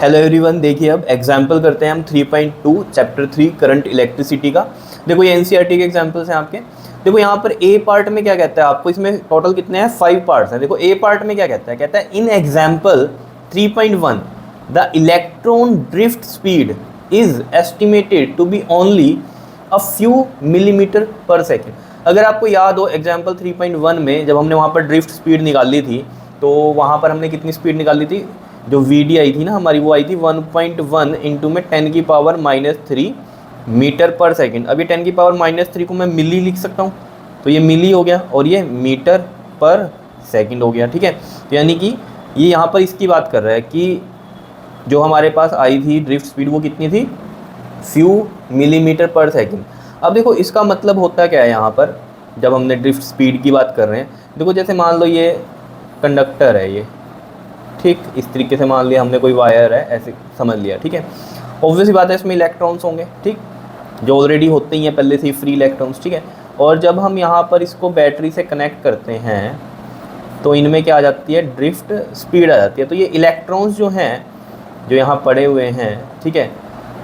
Hello everyone, देखिए अब example करते हैं हम 3.2 चैप्टर 3 करंट इलेक्ट्रिसिटी का। देखो ये एनसीईआरटी के एग्जाम्पल्स हैं आपके। देखो यहाँ पर ए पार्ट में क्या कहता है आपको, इसमें टोटल कितने हैं 5 पार्ट्स हैं। देखो ए पार्ट में क्या कहता है in example 3.1 the electron drift speed is estimated to be only a few millimetre per second. अगर आपको याद हो एग्जाम्पल 3.1 में जब हमने वहाँ पर ड्रिफ्ट स्पीड निकाली थी तो वहाँ पर हमने कितनी स्पीड निकाली थी, जो वीडी आई थी ना हमारी, वो आई थी 1.1 इंटू में 10 की पावर -3 मीटर पर सेकंड। अब ये 10 की पावर -3 को मैं मिली लिख सकता हूँ, तो ये मिली हो गया और ये मीटर पर सेकंड हो गया। ठीक है, तो यानी कि ये यहाँ पर इसकी बात कर रहा है कि जो हमारे पास आई थी ड्रिफ्ट स्पीड वो कितनी थी, फ्यू मिलीमीटर पर सेकंड। अब देखो इसका मतलब होता क्या है यहाँ पर जब हमने ड्रिफ्ट स्पीड की बात कर रहे हैं। देखो जैसे मान लो ये कंडक्टर है, ये ठीक इस तरीके से मान लिया हमने, कोई वायर है ऐसे समझ लिया। ठीक है, ऑब्वियसली बात है इसमें इलेक्ट्रॉन्स होंगे, ठीक, जो ऑलरेडी होते ही हैं पहले से ही फ्री इलेक्ट्रॉन्स। ठीक है, और जब हम यहाँ पर इसको बैटरी से कनेक्ट करते हैं तो इनमें क्या आ जाती है, ड्रिफ्ट स्पीड आ जाती है। तो ये इलेक्ट्रॉन्स जो हैं जो यहाँ पड़े हुए हैं, ठीक है,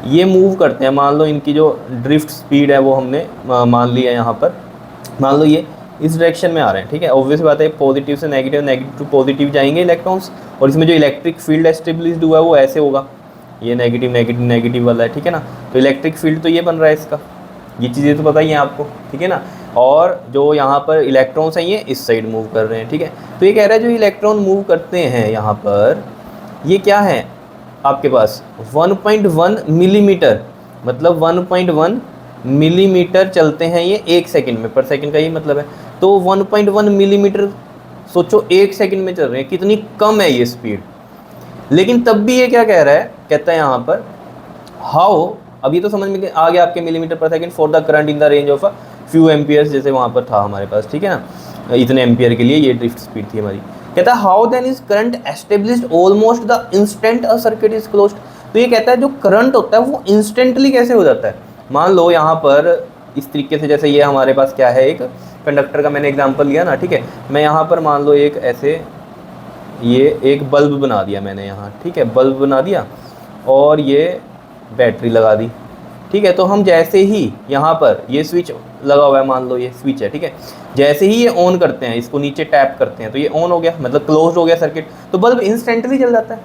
ये मूव करते हैं। मान लो इनकी जो ड्रिफ्ट स्पीड है वो हमने मान लिया यहाँ पर, मान लो ये इस डायरेक्शन में आ रहे हैं। ठीक है, ऑब्वियस बात है पॉजिटिव से नेगेटिव, नेगेटिव टू पॉजिटिव जाएंगे इलेक्ट्रॉन्स, और इसमें जो इलेक्ट्रिक फील्ड एस्टेब्लिश्ड हुआ है वो ऐसे होगा, ये नेगेटिव नेगेटिव नेगेटिव वाला है। ठीक है ना, तो इलेक्ट्रिक फील्ड तो ये बन रहा है इसका, ये चीज़ें तो पता ही है आपको। ठीक है ना, और जो यहाँ पर इलेक्ट्रॉन्स हैं ये इस साइड मूव कर रहे हैं। ठीक है, तो ये कह रहा है जो इलेक्ट्रॉन मूव करते हैं यहाँ पर ये क्या है आपके पास 1.1 मिलीमीटर, मतलब 1.1 मिलीमीटर चलते हैं ये 1 सेकंड में, पर सेकंड का ही मतलब है। तो 1.1 मिलीमीटर सोचो 1 सेकंड में चल रहे हैं, कितनी कम है ये स्पीड। लेकिन तब भी ये क्या कह रहा है, कहता है यहाँ पर हाउ, अब ये तो समझ में आ गया आपके मिलीमीटर पर second for the current in the range of a few amperes, जैसे वहाँ पर था हमारे पास। ठीक है ना, इतने एम्पियर के लिए ये ड्रिफ्ट स्पीड थी हमारी। कहता है how then is current established almost the instant a circuit is closed. तो ये कहता है जो करंट होता है वो इंस्टेंटली कैसे हो जाता है। मान लो यहाँ पर इस तरीके से, जैसे ये हमारे पास क्या है, एक कंडक्टर का मैंने एग्जांपल लिया ना। ठीक है, मैं यहाँ पर मान लो एक ऐसे ये एक बल्ब बना दिया मैंने यहाँ, ठीक है, बल्ब बना दिया और ये बैटरी लगा दी। ठीक है, तो हम जैसे ही यहाँ पर ये स्विच लगा हुआ है, मान लो ये स्विच है, ठीक है, जैसे ही ये ऑन करते हैं, इसको नीचे टैप करते हैं तो ये ऑन हो गया, मतलब क्लोज हो गया सर्किट, तो बल्ब इंस्टेंटली जल जाता है,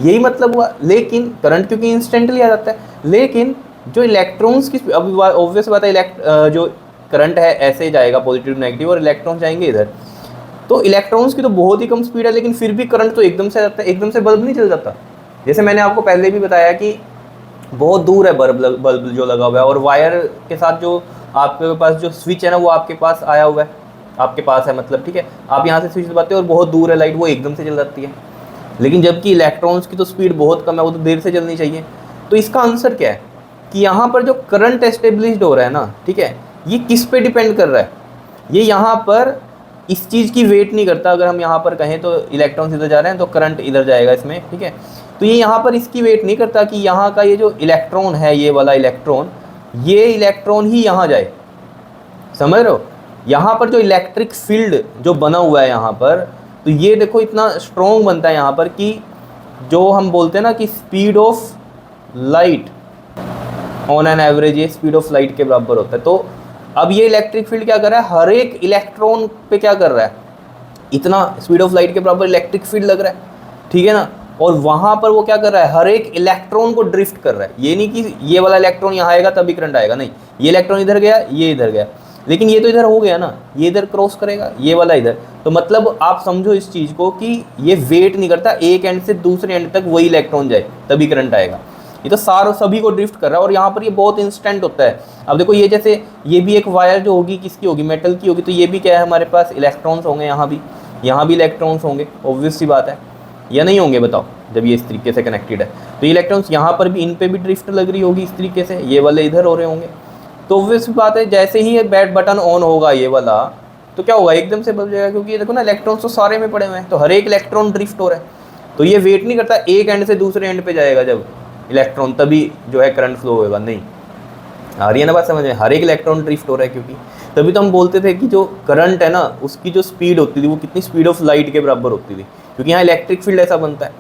यही मतलब हुआ। लेकिन करंट क्योंकि इंस्टेंटली आ जाता है, लेकिन जो इलेक्ट्रॉन्स की, अब ऑब्वियस बात है जो करंट है ऐसे जाएगा पॉजिटिव नेगेटिव और इलेक्ट्रॉन्स जाएंगे इधर, तो इलेक्ट्रॉन्स की तो बहुत ही कम स्पीड है, लेकिन फिर भी करंट तो एकदम से जाता है, एकदम से बल्ब नहीं चल जाता। जैसे मैंने आपको पहले भी बताया कि बहुत दूर है बल्ब जो लगा हुआ है, और वायर के साथ जो आपके पास जो स्विच है ना वो आपके पास आया हुआ है, आपके पास है मतलब। ठीक है, आप यहाँ से स्विच दबाते हो और बहुत दूर है लाइट, वो एकदम से जल जाती है। लेकिन जबकि इलेक्ट्रॉन्स की तो स्पीड बहुत कम है, वो तो देर से जलनी चाहिए। तो इसका आंसर क्या है कि यहाँ पर जो करंट एस्टेब्लिश्ड हो रहा है ना, ठीक है, ये किस पे डिपेंड कर रहा है, ये यहाँ पर इस चीज़ की वेट नहीं करता। अगर हम यहाँ पर कहें तो इलेक्ट्रॉन्स इधर जा रहे हैं तो करंट इधर जाएगा इसमें। ठीक है, तो ये यहाँ पर इसकी वेट नहीं करता कि यहाँ का ये जो इलेक्ट्रॉन है, ये वाला इलेक्ट्रॉन, ये इलेक्ट्रॉन ही यहाँ जाए, समझ रहे हो। यहाँ पर जो इलेक्ट्रिक फील्ड जो बना हुआ है यहाँ पर, तो ये देखो इतना स्ट्रॉन्ग बनता है यहाँ पर कि जो हम बोलते हैं ना कि speed of light on an average, ये स्पीड ऑफ लाइट के बराबर होता है। तो अब ये इलेक्ट्रिक फील्ड क्या कर रहा है, हर एक इलेक्ट्रॉन पे क्या कर रहा है, इतना स्पीड ऑफ लाइट के बराबर इलेक्ट्रिक फील्ड लग रहा है। ठीक है ना, और वहाँ पर वो क्या कर रहा है, हर एक इलेक्ट्रॉन को ड्रिफ्ट कर रहा है। ये नहीं कि ये वाला इलेक्ट्रॉन यहाँ आएगा तभी करंट आएगा, नहीं, ये इलेक्ट्रॉन इधर गया, ये इधर गया, लेकिन ये तो इधर हो गया ना, ये इधर क्रॉस करेगा, ये वाला इधर। तो मतलब आप समझो इस चीज़ को कि ये वेट नहीं करता एक एंड से दूसरे एंड तक वही इलेक्ट्रॉन जाए तभी करंट आएगा, ये तो सारों सभी को ड्रिफ्ट कर रहा है। और यहाँ पर ये बहुत इंस्टेंट होता है। अब देखो ये जैसे ये भी एक वायर जो होगी किसकी होगी, मेटल की होगी, तो ये भी क्या है हमारे पास इलेक्ट्रॉन्स होंगे, यहाँ भी इलेक्ट्रॉन्स होंगे, ऑब्वियस सी बात है, या नहीं होंगे बताओ, जब ये इस तरीके से कनेक्टेड है तो इलेक्ट्रॉन्स यहाँ पर भी, इन पे भी ड्रिफ्ट लग रही होगी इस तरीके से, ये वाले इधर हो रहे होंगे। तो ऑब्वियस बात है जैसे ही ये बैट बटन ऑन होगा ये वाला, तो क्या होगा, एकदम से बदल जाएगा, क्योंकि ये देखो ना इलेक्ट्रॉन्स तो सारे में पड़े हुए हैं, तो हर एक इलेक्ट्रॉन ड्रिफ्ट हो रहा है। तो ये वेट नहीं करता एक एंड से दूसरे एंड पे जाएगा जब इलेक्ट्रॉन, तभी जो है करंट फ्लो होगा, नहीं। आ रही है ना बात समझ में, हर एक इलेक्ट्रॉन ड्रिफ्ट हो रहा है, क्योंकि तभी तो हम बोलते थे कि जो करंट है ना उसकी जो स्पीड होती थी वो कितनी स्पीड ऑफ लाइट के बराबर होती थी, क्योंकि यहाँ इलेक्ट्रिक फील्ड ऐसा बनता है।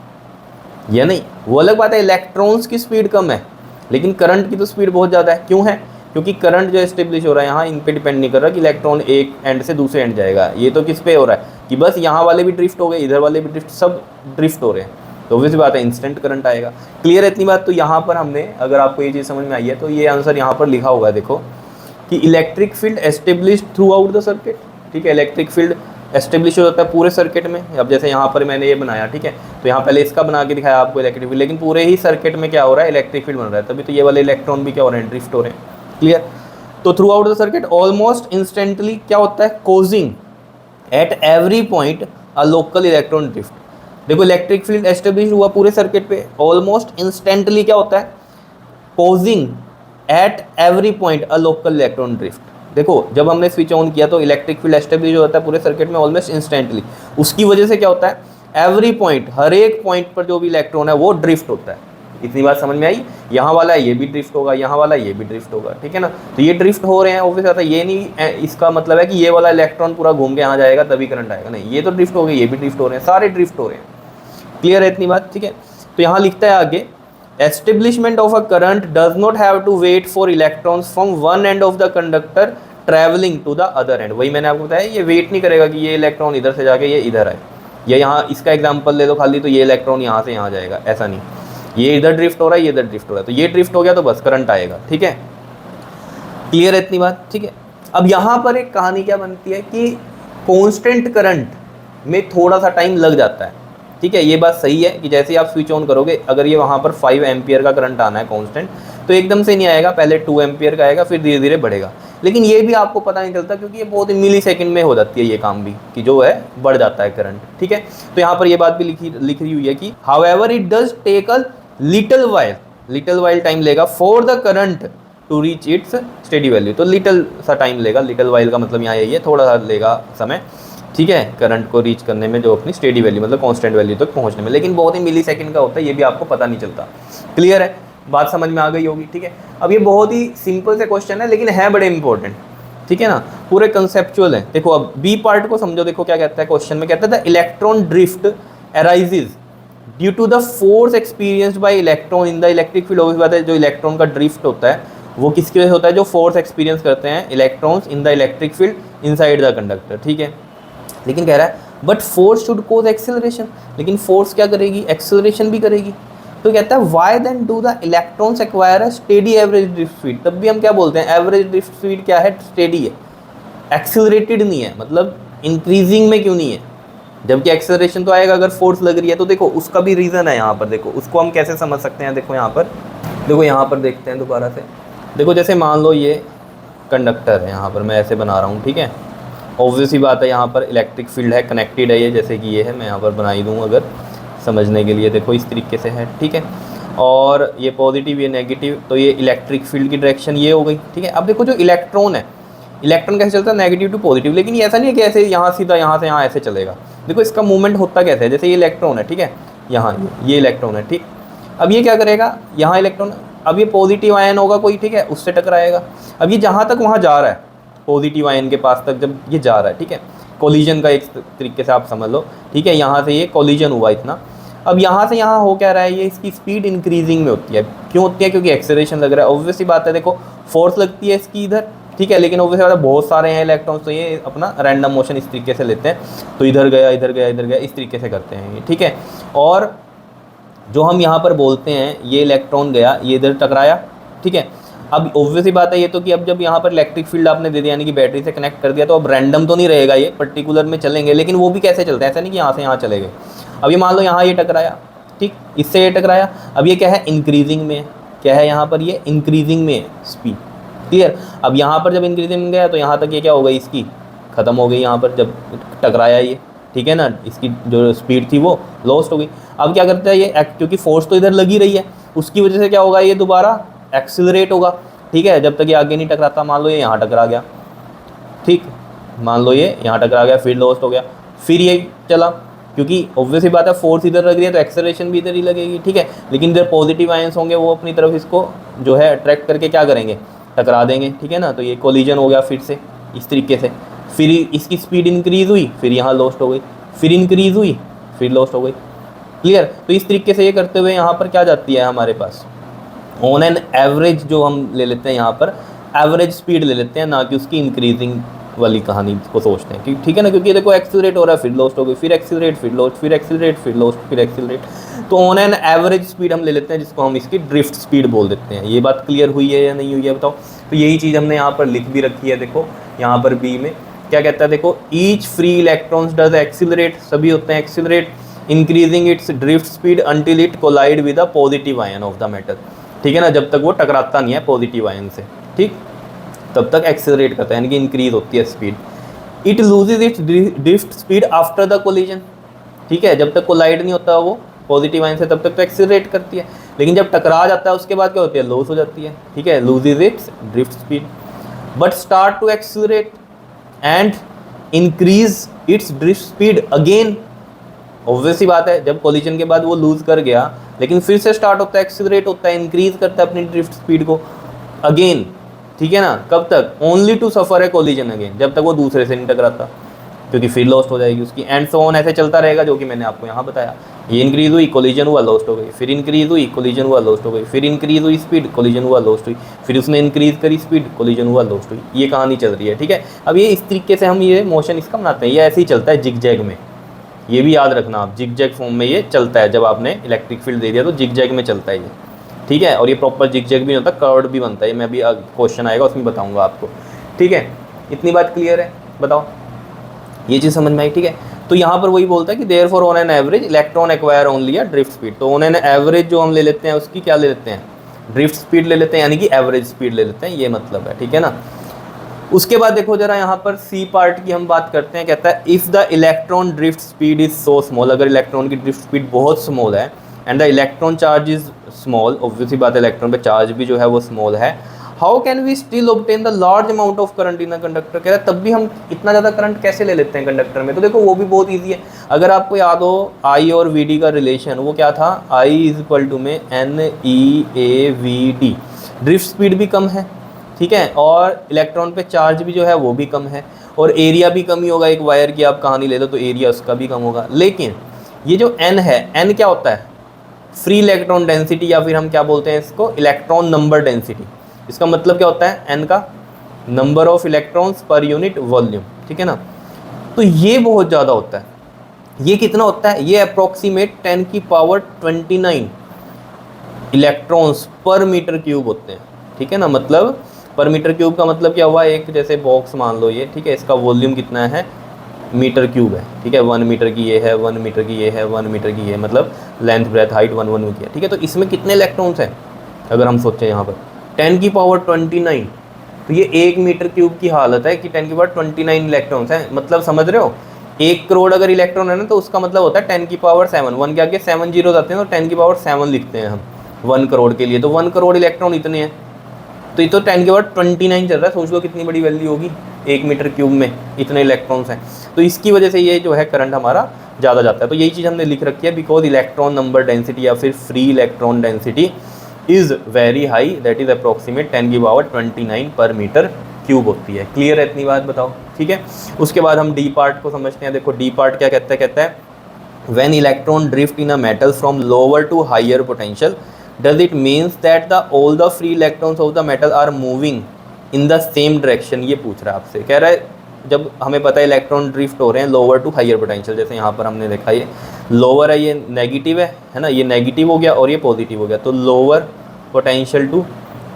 या नहीं? वो अलग बात है, इलेक्ट्रॉन्स की स्पीड कम है लेकिन करंट की तो स्पीड बहुत ज़्यादा है। क्यों है? क्योंकि करंट जो एस्टेब्लिश हो रहा है यहाँ इन पे डिपेंड नहीं कर रहा कि इलेक्ट्रॉन एक एंड से दूसरे एंड जाएगा, ये तो किस पे हो रहा है कि बस यहाँ वाले भी ड्रिफ्ट हो गए, इधर वाले भी ड्रिफ्ट, सब ड्रिफ्ट हो रहे हैं, तो ऑब्वियस बात है इंस्टेंट करंट आएगा। क्लियर है इतनी बात? तो यहाँ पर हमने, अगर आपको ये चीज़ समझ में आई है तो ये आंसर यहाँ पर लिखा हुआ है, देखो कि electric field establish through out the circuit. ठीक है, इलेक्ट्रिक फील्ड एस्टेब्लिश हो जाता है पूरे सर्किट में। अब जैसे यहाँ पर मैंने ये बनाया, ठीक है, तो यहाँ पहले इसका बना के दिखाया आपको इलेक्ट्रिक फील्ड, लेकिन पूरे ही सर्किट में क्या हो रहा है, इलेक्ट्रिक फील्ड बन रहा है, तभी तो ये वाले इलेक्ट्रॉन भी क्या हो रहे हैं, ड्रिफ्ट हो रहे हैं। क्लियर? तो through out the circuit almost instantly क्या होता है, causing at every point a local electron drift. देखो इलेक्ट्रिक फील्ड एस्टेब्लिश हुआ पूरे सर्किट पे, ऑलमोस्ट इंस्टेंटली क्या होता है, causing at every point a local electron drift. देखो जब हमने स्विच ऑन किया तो इलेक्ट्रिक फील्ड एस्टेब्लिश हो जाता है पूरे सर्किट में ऑलमोस्ट इंस्टेंटली। उसकी वजह से क्या होता है, एवरी पॉइंट, हर एक पॉइंट पर जो भी इलेक्ट्रॉन है वो ड्रिफ्ट होता है। इतनी बात समझ में आई? यहाँ वाला ये भी ड्रिफ्ट होगा, यहाँ वाला ये भी ड्रिफ्ट होगा, ठीक है ना? तो ये ड्रिफ्ट हो रहे हैं, ऑब्वियस आता है, ये नहीं इसका मतलब है कि ये वाला इलेक्ट्रॉन पूरा घूम के यहाँ जाएगा तभी करंट आएगा, नहीं, ये तो ड्रिफ्ट हो गए, ये भी ड्रिफ्ट हो रहे हैं, सारे ड्रिफ्ट हो रहे हैं। क्लियर है इतनी बात? ठीक है, तो यहाँ लिखता है आगे, establishment of a current does not have to wait for electrons from one end of the conductor travelling to the other end. वही मैंने आपको बताया, ये वेट नहीं करेगा कि ये इलेक्ट्रॉन इधर से जाके ये इधर आए, या यहाँ इसका एग्जांपल ले लो खाली, तो ये इलेक्ट्रॉन यहाँ से यहाँ जाएगा, ऐसा नहीं, ये इधर ड्रिफ्ट हो रहा है, ये इधर ड्रिफ्ट हो रहा है, तो ये ड्रिफ्ट हो गया तो बस करंट आएगा। ठीक है, क्लियर है इतनी बात? ठीक है, अब यहाँ पर एक कहानी क्या बनती है कि कॉन्स्टेंट करंट में थोड़ा सा टाइम लग जाता है। ठीक है, ये बात सही है कि जैसे ही आप स्विच ऑन करोगे, अगर ये वहाँ पर 5 एम्पियर का करंट आना है कांस्टेंट, तो एकदम से नहीं आएगा, पहले 2 एम्पियर का आएगा, फिर धीरे धीरे बढ़ेगा। लेकिन ये भी आपको पता नहीं चलता क्योंकि ये बहुत ही मिली सेकेंड में हो जाती है ये काम भी, कि जो है बढ़ जाता है करंट। ठीक है, तो यहाँ पर ये बात भी लिख रही हुई है कि however it does take a little while time लेगा for the current to reach its steady value. तो लिटिल सा टाइम लेगा, लिटिल वाइल का मतलब यहाँ यही है, थोड़ा सा लेगा समय, ठीक है, करंट को रीच करने में, जो अपनी स्टेडी वैल्यू मतलब कांस्टेंट वैल्यू तक पहुंचने में, लेकिन बहुत ही मिली सेकंड का होता है, ये भी आपको पता नहीं चलता। क्लियर है, बात समझ में आ गई होगी? ठीक है, अब ये बहुत ही सिंपल से क्वेश्चन है लेकिन है बड़े इंपॉर्टेंट, ठीक है ना, पूरे कंसेप्चुअल है। देखो अब बी पार्ट को समझो, देखो क्या कहता है क्वेश्चन में, कहता है the electron drift arises due to the force experienced by electron in the electric field. Obvious बात है, जो इलेक्ट्रॉन का ड्रिफ्ट होता है वो किसकी वजह से होता है, जो फोर्स एक्सपीरियंस करते हैं electrons in the electric field inside the conductor. ठीक है, लेकिन कह रहा है but force should cause acceleration, लेकिन फोर्स क्या करेगी, एक्सेलरेशन भी करेगी। तो कहता है why then do the electrons acquire a steady average drift speed. तब भी हम क्या बोलते हैं, एवरेज ड्रिफ्ट स्पीड क्या है, स्टेडी है, एक्सेलरेटेड नहीं है, मतलब इंक्रीजिंग में क्यों नहीं है, जबकि एक्सेलरेशन तो आएगा अगर फोर्स लग रही है। तो देखो उसका भी रीज़न है यहाँ पर, देखो उसको हम कैसे समझ सकते हैं, देखो यहाँ पर, देखो यहाँ पर देखते हैं दोबारा से। देखो जैसे मान लो ये कंडक्टर है, यहाँ पर मैं ऐसे बना रहा हूँ, ठीक है, ऑब्वियस ही बात है यहाँ पर इलेक्ट्रिक फील्ड है, कनेक्टेड है ये, जैसे कि ये है, मैं यहाँ पर बनाई दूँ अगर समझने के लिए, देखो इस तरीके से है, ठीक है, और ये पॉजिटिव ये नेगेटिव, तो ये इलेक्ट्रिक फील्ड की डायरेक्शन ये हो गई। ठीक है, अब देखो जो इलेक्ट्रॉन है, इलेक्ट्रॉन कैसे चलता है, नेगेटिव टू पॉजिटिव, लेकिन ये ऐसा नहीं है कि ऐसे यहाँ सीधा यहाँ से यहाँ ऐसे चलेगा। देखो इसका मूवमेंट होता कैसे है, जैसे ये इलेक्ट्रॉन है, ठीक है, यहाँ ये इलेक्ट्रॉन है, ठीक, अब ये क्या करेगा, यहाँ इलेक्ट्रॉन, अब ये पॉजिटिव आयन होगा कोई, ठीक है, उससे टकराएगा। अब ये जहाँ तक वहाँ जा रहा है, पॉजिटिव आयन के पास तक जब ये जा रहा है, ठीक है, कोलिजन का एक तरीके से आप समझ लो, ठीक है, यहाँ से ये कोलिजन हुआ इतना, अब यहाँ से यहाँ हो क्या रहा है, ये इसकी स्पीड इंक्रीजिंग में होती है। क्यों होती है, क्योंकि एक्सेलरेशन लग रहा है, ऑब्वियसली बात है, देखो फोर्स लगती है इसकी इधर, ठीक है, लेकिन ऑब्वियसली बात है बहुत सारे हैं इलेक्ट्रॉन्स, तो ये अपना रैंडम मोशन इस तरीके से लेते हैं, तो इधर गया इधर गया इधर गया, इस तरीके से करते हैं ये, ठीक है। और जो हम यहाँ पर बोलते हैं ये इलेक्ट्रॉन गया, ये इधर टकराया, ठीक है, अब ऑब्वियसली बात है ये तो कि अब जब यहाँ पर इलेक्ट्रिक फील्ड आपने दे दिया, यानी कि बैटरी से कनेक्ट कर दिया, तो अब रैंडम तो नहीं रहेगा, ये पर्टिकुलर में चलेंगे, लेकिन वो भी कैसे चलते हैं, ऐसा नहीं कि यहाँ से यहाँ चले गए। अब ये मान लो यहाँ ये टकराया, ठीक, इससे ये टकराया, अब ये क्या है, इंक्रीजिंग में, क्या है यहाँ पर, ये इंक्रीजिंग में स्पीड। क्लियर, अब यहाँ पर जब इंक्रीजिंग में गया तो यहाँ तक ये क्या हो गई, इसकी ख़त्म हो गई, यहाँ पर जब टकराया ये, ठीक है ना, इसकी जो स्पीड थी वो लॉस्ट हो गई। अब क्या करता है ये, क्योंकि फोर्स तो इधर लगी रही है, उसकी वजह से क्या होगा, ये दोबारा एक्सिलरेट होगा, ठीक है, जब तक ये आगे नहीं टकराता। मान लो ये यहाँ टकरा गया, ठीक, मान लो ये यहाँ टकरा गया, फिर लॉस्ट हो गया, फिर ये चला, क्योंकि ऑब्वियसली बात है फोर्स इधर लग रही है तो एक्सेलरेशन भी इधर ही लगेगी, ठीक है, लेकिन इधर पॉजिटिव आयंस होंगे, वो अपनी तरफ इसको जो है अट्रैक्ट करके क्या करेंगे, टकरा देंगे, ठीक है ना, तो ये कोलिजन हो गया फिर से इस तरीके से, फिर इसकी स्पीड इंक्रीज़ हुई, फिर यहाँ लॉस्ट हो गई, फिर इंक्रीज़ हुई, फिर लॉस्ट हो गई। क्लियर। तो इस तरीके से ये करते हुए यहाँ पर क्या जाती है हमारे पास, ऑन एन एवरेज जो हम ले लेते हैं यहाँ पर एवरेज स्पीड ले लेते हैं, ना कि उसकी इंक्रीजिंग वाली कहानी को सोचते हैं कि ठीक है ना, क्योंकि देखो एक्सीलरेट हो रहा है फिर लॉस्ट हो गई, फिर एक्सीलरेट फिर लॉस्ट, फिर एक्सीलरेट फिर लॉस्ट, फिर एक्सीलरेट। तो ऑन एन एवरेज स्पीड हम ले लेते हैं जिसको हम इसकी ड्रिफ्ट स्पीड बोल देते हैं। ये बात क्लियर हुई है या नहीं हुई है बताओ। तो यही चीज़ हमने यहाँ पर लिख भी रखी है, देखो यहाँ पर बी में क्या कहता है, देखो each free electrons does accelerate, सभी होते हैं accelerate, increasing its drift speed until it collide with the positive ion of the metal. ठीक है ना, जब तक वो टकराता नहीं है पॉजिटिव आयन से, ठीक, तब तक एक्सेलरेट करता है, यानी कि इंक्रीज होती है speed. It loses its drift speed after the collision, ठीक है, जब तक कोलाइड नहीं होता वो पॉजिटिव आयन से तब तक तो एक्सेलरेट करती है, लेकिन जब टकरा जाता है उसके बाद क्या होती है, लॉस हो जाती है, ठीक है, loses its drift speed but start to accelerate and increase its drift speed again. Obvious ही बात है, जब कोलिजन के बाद वो लूज कर गया लेकिन फिर से स्टार्ट होता है, एक्सीलरेट होता है, इंक्रीज करता है अपनी ड्रिफ्ट स्पीड को अगेन, ठीक है ना, कब तक, ओनली टू सफर है कोलिजन अगेन, जब तक वो दूसरे से नहीं टकराता, क्योंकि फिर लॉस्ट हो जाएगी उसकी, एंड सो ऑन, ऐसे चलता रहेगा, जो कि मैंने आपको यहाँ बताया। ये इंक्रीज हुई, कोलिजन हुआ, लॉस्ट हो गई, फिर इंक्रीज हुई, कोलिजन हुआ, लॉस्ट हो गई, फिर इंक्रीज हुई स्पीड, कोलिजन हुआ, लॉस्ट हुई, फिर उसने इंक्रीज करी स्पीड, कोलिजन हुआ, लॉस्ट हुई। ये कहानी चल रही है, ठीक है। अब ये इस तरीके से हम ये मोशन इसका बनाते हैं, ये ऐसे ही चलता है जिग जैग में, ये भी याद रखना आप, जिग जैग फॉर्म में ये चलता है, जब आपने इलेक्ट्रिक फील्ड दे दिया तो जिग जैग में चलता है ये, ठीक है। और ये प्रॉपर जिग जैग भी होता है, कर्व्ड भी बनता है, मैं अभी क्वेश्चन आएगा उसमें बताऊंगा आपको, ठीक है। इतनी बात क्लियर है, बताओ ये चीज़ समझ में आई, ठीक है। तो यहाँ पर वही बोलता है कि therefore on an average electron acquire only a drift speed, तो ऑन एन एवरेज जो हम ले लेते हैं उसकी क्या ले लेते हैं, ड्रिफ्ट स्पीड ले लेते हैं, यानी कि एवरेज स्पीड ले लेते हैं, ये मतलब है, ठीक है ना। उसके बाद देखो जरा यहाँ पर सी पार्ट की हम बात करते हैं, कहता है if the electron drift speed is so small, अगर इलेक्ट्रॉन की ड्रिफ्ट स्पीड बहुत स्मॉल है and the electron charge is small, obviously बात है इलेक्ट्रॉन पे चार्ज भी जो है वो स्मॉल है, how can we still obtain the large amount of current in a conductor, कह रहा है तब भी हम इतना ज़्यादा करंट कैसे ले लेते हैं कंडक्टर में। तो देखो वो भी बहुत ईजी है, अगर आपको याद हो आई और वी डी का रिलेशन, वो क्या था, आई इज इक्वल टू में n e A v d, drift speed भी कम है, ठीक है, और इलेक्ट्रॉन पे चार्ज भी जो है वो भी कम है, और एरिया भी कम ही होगा, एक वायर की आप कहानी ले लो तो एरिया उसका भी कम होगा। लेकिन ये जो एन है, एन क्या होता है, फ्री इलेक्ट्रॉन डेंसिटी, या फिर हम क्या बोलते हैं इसको, इलेक्ट्रॉन नंबर डेंसिटी। इसका मतलब क्या होता है, एन का number of electrons per unit volume, ठीक है ना। तो ये बहुत ज़्यादा होता है, ये कितना होता है, ये अप्रॉक्सीमेट 10 की पावर 29 इलेक्ट्रॉन्स पर मीटर क्यूब होते हैं, ठीक है ना। मतलब पर मीटर क्यूब का मतलब क्या हुआ, एक जैसे बॉक्स मान लो ये, ठीक है, इसका वॉल्यूम कितना है, मीटर क्यूब है, ठीक है, 1 मीटर की ये है, 1 मीटर की ये है, 1 मीटर की ये, मतलब लेंथ ब्रेथ हाइट 1 की है, ठीक है। तो इसमें कितने इलेक्ट्रॉन्स हैं, अगर हम सोचें यहाँ पर 10 की पावर 29, तो ये 1 मीटर क्यूब की हालत है कि 10 की पावर 29 इलेक्ट्रॉन्स हैं, मतलब समझ रहे हो, 1 करोड़ अगर इलेक्ट्रॉन है ना, तो उसका मतलब होता है 10 की पावर 7, 1 के आगे 7 जीरो आते हैं, तो 10 की पावर 7 लिखते हैं हम 1 करोड़ के लिए, तो 1 करोड़ इलेक्ट्रॉन इतने हैं, तो ये तो 10 के बाद 29 चल रहा है, सोच लो कितनी बड़ी वैल्यू होगी, 1 मीटर क्यूब में इतने इलेक्ट्रॉन्स हैं, तो इसकी वजह से ये जो है करंट हमारा ज़्यादा जाता है। तो यही चीज़ हमने लिख रखी है, बिकॉज इलेक्ट्रॉन नंबर डेंसिटी या फिर free electron density is very high, that is approximate 10 की पावर 29 पर मीटर क्यूब होती है। क्लियर है इतनी बात, बताओ, ठीक है। उसके बाद हम डी पार्ट को समझते हैं। देखो डी पार्ट क्या कहता है, कहता है when electron drift in a metal from lower to higher potential does it means that the all the free electrons of the metal are moving in the same direction। ये पूछ रहा है आपसे, कह रहा है जब हमें पता है इलेक्ट्रॉन ड्रिफ्ट हो रहे हैं लोअर टू हायर पोटेंशियल, जैसे यहाँ पर हमने देखा ये लोअर है, ये नेगेटिव है ना, ये नेगेटिव हो गया और ये पॉजिटिव हो गया, तो lower potential to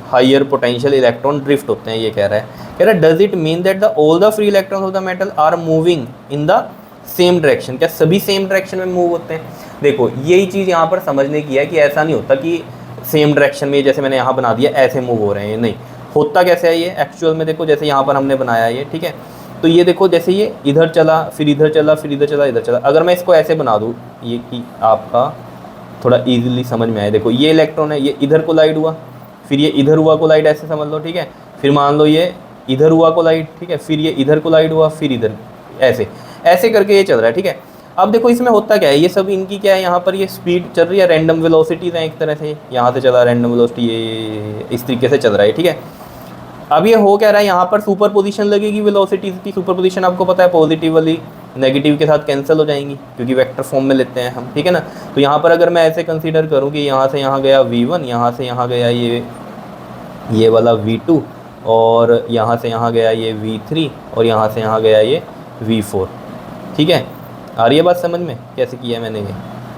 higher potential electron drift होते हैं, ये कह रहा है does it mean that the all the free electrons of the metal are moving in the same direction, क्या सभी सेम डायरेक्शन में मूव होते हैं। देखो यही चीज़ यहाँ पर समझने की है कि ऐसा नहीं होता कि सेम डायरेक्शन में, जैसे मैंने यहाँ बना दिया ऐसे मूव हो रहे हैं, नहीं होता कैसे है ये एक्चुअल में। देखो जैसे यहाँ पर हमने बनाया ये, ठीक है, तो ये देखो जैसे ये इधर चला, फिर इधर चला, फिर इधर चला, इधर चला, अगर मैं इसको ऐसे बना दूँ ये कि आपका थोड़ा ईजिली समझ में आए, देखो ये इलेक्ट्रॉन है, ये इधर कोलाइड हुआ, फिर ये इधर हुआ कोलाइड, ऐसे समझ लो, ठीक है, फिर मान लो ये इधर हुआ कोलाइड, ठीक है, फिर ये इधर कोलाइड हुआ, फिर इधर, ऐसे ऐसे करके ये चल रहा है, ठीक है। अब देखो इसमें होता क्या है, ये सब इनकी क्या है, यहाँ पर ये स्पीड चल रही है, रैंडम वेलोसिटीज़ हैं एक तरह से, यहाँ से चला रैंडम वेलोसिटी, ये इस तरीके से चल रहा है, ठीक है। अब ये हो क्या रहा है, यहाँ पर सुपर पोजिशन लगेगी वेलोसिटीज़ की, सुपर पोजिशन आपको पता है पॉजिटिव वाली नेगेटिव के साथ कैंसिल हो जाएंगी क्योंकि वेक्टर फॉर्म में लेते हैं हम, ठीक है ना। तो यहाँ पर अगर मैं ऐसे कंसीडर करूँ कि यहाँ से यहाँ गया v1, यहाँ से यहाँ गया ये वाला v2, और यहाँ से यहाँ गया ये v3, और यहाँ से यहाँ गया ये v4, ठीक है। आ रही है बात समझ में कैसे किया मैंने ये,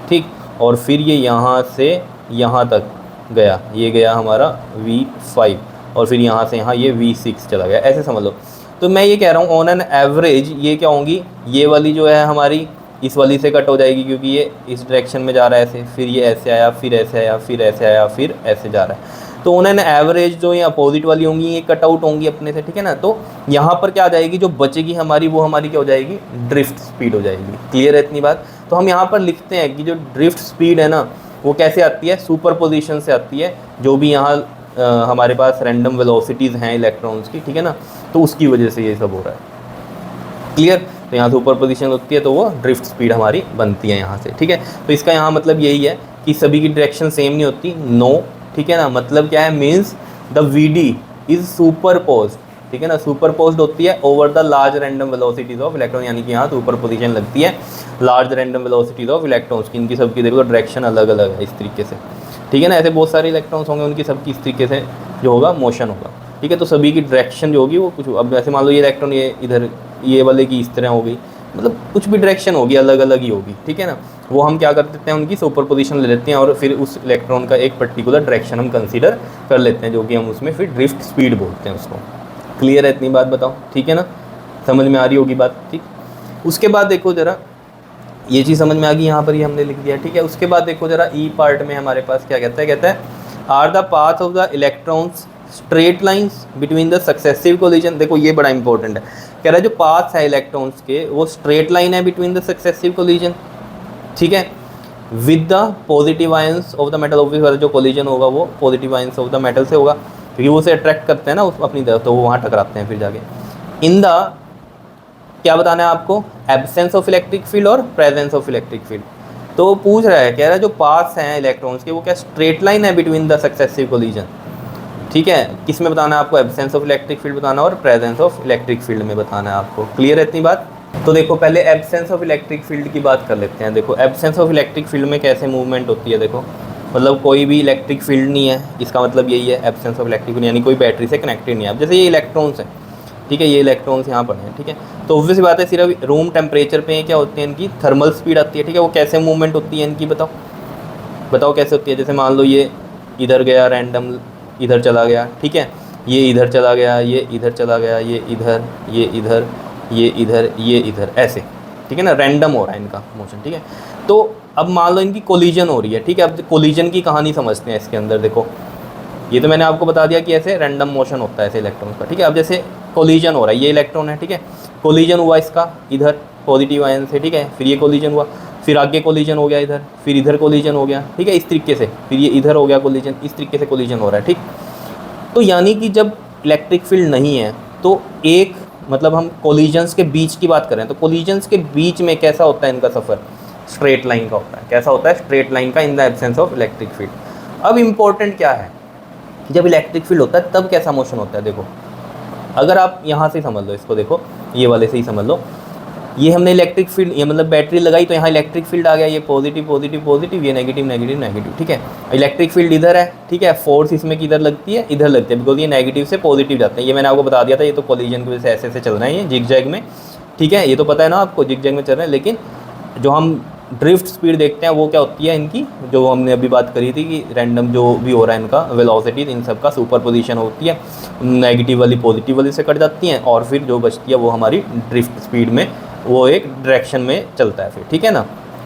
ठीक। और फिर ये यहाँ से यहाँ तक गया, ये गया हमारा v5, और फिर यहाँ से यहाँ ये v6 चला गया, ऐसे समझ लो। तो मैं ये कह रहा हूँ ऑन एन एवरेज ये क्या होंगी, ये वाली जो है हमारी इस वाली से कट हो जाएगी क्योंकि ये इस डायरेक्शन में जा रहा है ऐसे, फिर ये ऐसे आया, फिर ऐसे आया, फिर ऐसे आया, फिर ऐसे जा रहा है। तो ऑन एन एवरेज जो ये अपोजिट वाली होंगी ये कट आउट होंगी अपने से, ठीक है ना। तो यहाँ पर क्या आ जाएगी, जो बचेगी हमारी वो हमारी क्या हो जाएगी, ड्रिफ्ट स्पीड हो जाएगी। क्लियर है इतनी बात। तो हम यहाँ पर लिखते हैं कि जो ड्रिफ्ट स्पीड है ना वो कैसे आती है, सुपरपोजिशन से आती है। जो भी यहाँ हमारे पास रैंडम वेलोसिटीज़ हैं इलेक्ट्रॉन्स की, ठीक है ना, तो उसकी वजह से ये सब हो रहा है। क्लियर। तो यहाँ सुपरपोजिशन होती है तो वो ड्रिफ्ट स्पीड हमारी बनती है यहाँ से, ठीक है। तो इसका यहाँ मतलब यही है कि सभी की डायरेक्शन सेम नहीं होती, नो, ठीक है ना। मतलब क्या है, means the vd is superposed, ठीक है ना, सुपरपोज्ड होती है over the large random velocities of electron, यानी कि यहाँ सुपरपोजिशन लगती है large random velocities of electrons की। इनकी सबकी देखो डायरेक्शन अलग अलग है इस तरीके से, ठीक है ना। ऐसे बहुत सारे इलेक्ट्रॉन्स होंगे, उनकी सबकी इस तरीके से जो होगा मोशन होगा, ठीक है। तो सभी की डायरेक्शन जो होगी वो कुछ, अब ऐसे मान लो ये इलेक्ट्रॉन ये इधर, ये वाले की इस तरह हो गई, मतलब कुछ भी डायरेक्शन होगी अलग अलग ही होगी, ठीक है ना। वो हम क्या कर देते हैं, उनकी सुपरपोजिशन ले लेते हैं और फिर उस इलेक्ट्रॉन का एक पर्टिकुलर डायरेक्शन हम कंसीडर कर लेते हैं, जो कि हम उसमें फिर ड्रिफ्ट स्पीड बोलते हैं उसको। क्लियर है इतनी बात, बताओ, ठीक है ना, समझ में आ रही होगी बात, ठीक। उसके बाद देखो ज़रा, ये चीज़ समझ में आ गई, यहाँ पर ये हमने लिख दिया, ठीक है। उसके बाद देखो ज़रा ई पार्ट में हमारे पास क्या कहता है are the path of the electrons straight lines between the successive collision. देखो ये बड़ा इंपॉर्टेंट है, कह रहा है जो पाथ्स है इलेक्ट्रॉन्स के वो स्ट्रेट लाइन है बिटवीन द सक्सेसिव कोलिजन, ठीक है, with the positive ions of the metal. Obvious जो कोलिजन होगा वो positive ions of the metal से होगा क्योंकि वो उसे अट्रैक्ट करते हैं ना अपनी तरफ, तो वो वहाँ टकराते हैं फिर जाके। इन द क्या बताना है आपको, एब्सेंस ऑफ इलेक्ट्रिक फील्ड और प्रेजेंस ऑफ इलेक्ट्रिक फील्ड। तो पूछ रहा है, कह रहा है जो पाथ्स हैं इलेक्ट्रॉन्स के वो क्या स्ट्रेट लाइन है बिटवीन द सक्सेसिव कोलिजन, ठीक है। किस में बताना है आपको, एब्सेंस ऑफ इलेक्ट्रिक फील्ड बताना और प्रेजेंस ऑफ इलेक्ट्रिक फील्ड में बताना है आपको। क्लियर है इतनी बात। तो देखो पहले एब्सेंस ऑफ इलेक्ट्रिक फील्ड की बात कर लेते हैं। देखो एब्सेंस ऑफ इलेक्ट्रिक फील्ड में कैसे मूवमेंट होती है, देखो मतलब कोई भी इलेक्ट्रिक फील्ड नहीं है, इसका मतलब यही है एब्सेंस ऑफ इलेक्ट्रिक फील्ड, यानी कोई बैटरी से कनेक्टेड नहीं है। अब जैसे ये इलेक्ट्रॉन्स हैं, ठीक है, ये इलेक्ट्रॉन्स यहाँ पर हैं, ठीक है, तो ऑब्वियस बात है सिर्फ रूम टेम्परेचर पे क्या होती है, इनकी थर्मल स्पीड आती है, ठीक है। वो कैसे मूवमेंट होती है इनकी, बताओ कैसे होती है। जैसे मान लो ये इधर गया रैंडम, इधर चला गया, ठीक है, ये इधर चला गया, ये इधर चला गया, ये इधर, ये इधर, ये इधर, ये इधर, ऐसे, ठीक है ना, रैंडम हो रहा है इनका मोशन, ठीक है। तो अब मान लो इनकी कोलिजन हो रही है, ठीक है। अब कोलिजन की कहानी समझते हैं इसके अंदर। देखो ये तो मैंने आपको बता दिया कि ऐसे रैंडम मोशन होता है ऐसे इलेक्ट्रॉन का, ठीक है। अब जैसे कोलिजन हो रहा है, ये इलेक्ट्रॉन है, ठीक है, कोलिजन हुआ इसका इधर पॉजिटिव आयन से, ठीक है, फिर ये कोलिजन हुआ, फिर आगे कोलिजन हो गया इधर, फिर इधर कोलिजन हो गया, ठीक है, इस तरीके से, फिर ये इधर हो गया कोलिजन, इस तरीके से कोलिजन हो रहा है, ठीक। तो यानी कि जब इलेक्ट्रिक फील्ड नहीं है तो एक मतलब हम कोलिजन्स के बीच की बात करें तो कोलिजन्स के बीच में कैसा होता है इनका सफ़र, स्ट्रेट लाइन का होता है। कैसा होता है, स्ट्रेट लाइन का, इन the absence of electric field. अब इम्पोर्टेंट क्या है कि जब इलेक्ट्रिक फील्ड होता है तब कैसा मोशन होता है। देखो अगर आप यहाँ से समझ लो इसको, देखो ये वाले से ही समझ लो, ये हमने इलेक्ट्रिक फील्ड, ये मतलब बैटरी लगाई तो यहाँ इलेक्ट्रिक फील्ड आ गया, ये पॉजिटिव पॉजिटिव पॉजिटिव, ये नेगेटिव नेगेटिव नेगेटिव, ठीक है। इलेक्ट्रिक फील्ड इधर है, ठीक है, फोर्स इसमें किधर लगती है, इधर लगती है, बिकॉज ये नेगेटिव से पॉजिटिव जाते हैं। ये मैंने आपको बता दिया था, ये तो कोलिजन की वजह से ऐसे ऐसे चल रहे हैं ये जिग जैग में, ठीक है, ये तो पता है ना आपको, जिग जैग में चल रहे हैं। लेकिन जो हम ड्रिफ्ट स्पीड देखते हैं वो क्या होती है इनकी, जो हमने अभी बात करी थी कि रैंडम जो भी हो रहा है इनका वेलोसिटीज, इन सब का सुपरपोजिशन होती है, नेगेटिव वाली पॉजिटिव वाली से कट जाती हैं और फिर जो बचती है वो हमारी ड्रिफ्ट स्पीड में वो एक डायरेक्शन में चलता है फिर, ठीक है ना।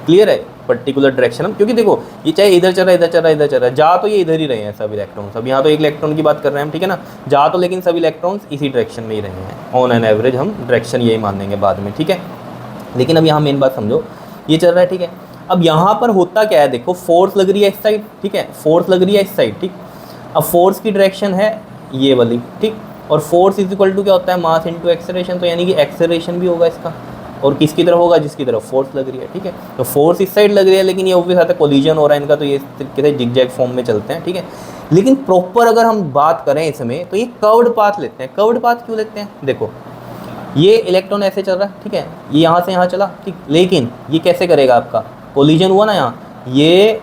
क्लियर है, पर्टिकुलर डायरेक्शन हम, क्योंकि देखो ये चाहे इधर चल रहा है, इधर चल रहा है, इधर चल रहा है, जा तो ये इधर ही रहे हैं सब इलेक्ट्रॉन्स। अब यहाँ तो एक इलेक्ट्रॉन की बात कर रहे हैं हम, ठीक है ना, जा तो लेकिन सब इलेक्ट्रॉन्स इसी डायरेक्शन में ही रहे हैं, ऑन एन एवरेज हम डायरेक्शन यही मान लेंगे बाद में, ठीक है। लेकिन अब यहाँ मेन बात समझो, ये चल रहा है, ठीक है। अब यहाँ पर होता क्या है, देखो फोर्स लग रही है इस साइड, ठीक है, फोर्स लग रही है इस साइड, ठीक। अब फोर्स की डायरेक्शन है ये वाली, ठीक, और फोर्स इज इक्वल टू क्या होता है, मास इनटू एक्सेलरेशन, तो यानी कि एक्सेलरेशन भी होगा इसका, और किसकी तरफ होगा, जिसकी तरफ फोर्स लग रही है, ठीक है। तो फोर्स इस साइड लग रही है, लेकिन ये ऑब्वियस आता है कोलिजन हो रहा है इनका, तो ये इस तरीके से जिग जैग फॉर्म में चलते हैं, ठीक है। लेकिन प्रॉपर अगर हम बात करें इसमें तो ये कर्व्ड पाथ लेते हैं। कर्व्ड पाथ क्यों लेते हैं, देखो ये इलेक्ट्रॉन ऐसे चल रहा है, ठीक है, ये यहाँ से यहाँ चला, ठीक, लेकिन ये कैसे करेगा, आपका कोलिजन हुआ ना यहाँ, ये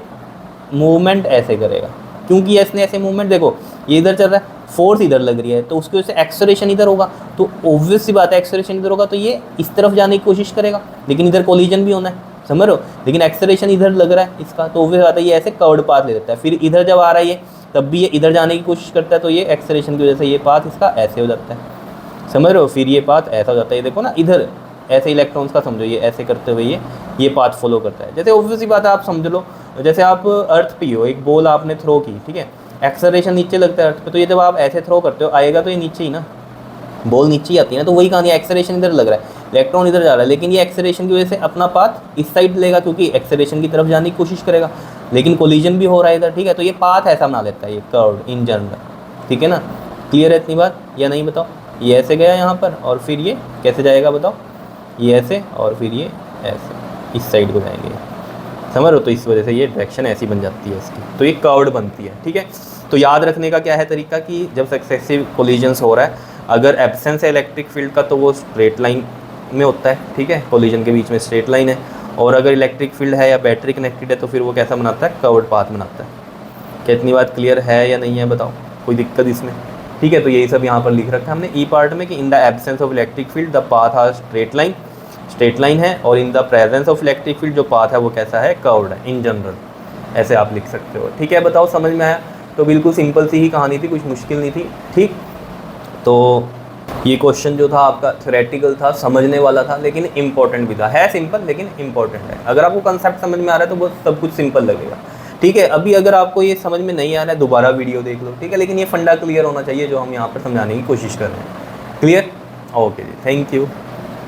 मूवमेंट ऐसे करेगा, क्योंकि इसने ऐसे मूवमेंट, देखो ये इधर चल रहा है, फोर्स इधर लग रही है, तो उसकी वजह से एक्सेलरेशन इधर होगा, तो ऑब्वियस सी बात है एक्सेलरेशन इधर होगा, तो ये इस तरफ जाने की कोशिश करेगा, लेकिन इधर कोलिजन भी होना है, समझ रहे हो, लेकिन एक्सेलरेशन इधर लग रहा है इसका, तो ऑब्वियस बात है ये ऐसे कर्व्ड पाथ ले लेता है। फिर इधर जब आ रहा है ये, तब भी ये इधर जाने की कोशिश करता है, तो ये एक्सेलरेशन की वजह से ये पाथ इसका ऐसे हो जाता है, समझ रहे हो, फिर ये पाथ ऐसा हो जाता है, ये देखो ना इधर ऐसे इलेक्ट्रॉन्स का समझो, ये ऐसे करते हुए ये पाथ फॉलो करता है। जैसे ऑब्वियस सी बात है, आप समझ लो, जैसे आप अर्थ पे हो, एक बॉल आपने थ्रो की, ठीक है, एक्सेलरेशन नीचे लगता है अर्थ पे, तो ये जब आप ऐसे थ्रो करते हो आएगा तो ये नीचे ही ना, बॉल नीचे ही आती है ना, तो वही कहानी, एक्सेलरेशन इधर लग रहा है, इलेक्ट्रॉन इधर जा रहा है, लेकिन ये एक्सेलरेशन की वजह से अपना पाथ इस साइड लेगा, क्योंकि एक्सेलरेशन की तरफ जाने की कोशिश करेगा, लेकिन कोलिजन भी हो रहा है इधर, ठीक है, तो ये पाथ ऐसा बना लेता है ये कर्व इन जनरल, ठीक है ना। क्लियर है इतनी बात या नहीं, बताओ। ये ऐसे गया यहाँ पर, और फिर ये कैसे जाएगा बताओ, ये ऐसे, और फिर ये ऐसे इस साइड को जाएंगे, समझ रहे हो, तो इस वजह से ये डायरेक्शन ऐसी बन जाती है इसकी, तो ये कर्व्ड बनती है, ठीक है। तो याद रखने का क्या है तरीका, कि जब सक्सेसिव कोलिजन्स हो रहा है, अगर एब्सेंस है इलेक्ट्रिक फील्ड का तो वो स्ट्रेट लाइन में होता है, ठीक है, कोलिजन के बीच में स्ट्रेट लाइन है, और अगर इलेक्ट्रिक फील्ड है या बैटरी कनेक्टेड है तो फिर वो कैसा बनाता है, कर्व्ड पाथ बनाता है। क्या इतनी बात क्लियर है या नहीं है, बताओ, कोई दिक्कत इसमें, ठीक है। तो यही सब यहाँ पर लिख रखा है हमने ई पार्ट में, कि in the absence of electric field the path are straight line है, और in the presence of electric field जो पाथ है वो कैसा है, कर्व्ड है इन जनरल, ऐसे आप लिख सकते हो, ठीक है। बताओ समझ में आया। तो बिल्कुल सिंपल सी ही कहानी थी, कुछ मुश्किल नहीं थी, ठीक। तो ये क्वेश्चन जो था आपका थ्योरेटिकल था, समझने वाला था, लेकिन इंपॉर्टेंट भी था, है सिंपल लेकिन इंपॉर्टेंट है। अगर आपको कंसेप्ट समझ में आ रहा है तो वो सब कुछ सिंपल लगेगा, ठीक है। अभी अगर आपको ये समझ में नहीं आ रहा है दोबारा वीडियो देख लो, ठीक है, लेकिन ये फंडा क्लियर होना चाहिए जो हम यहाँ पर समझाने की कोशिश कर रहे हैं। क्लियर, ओके जी, थैंक यू।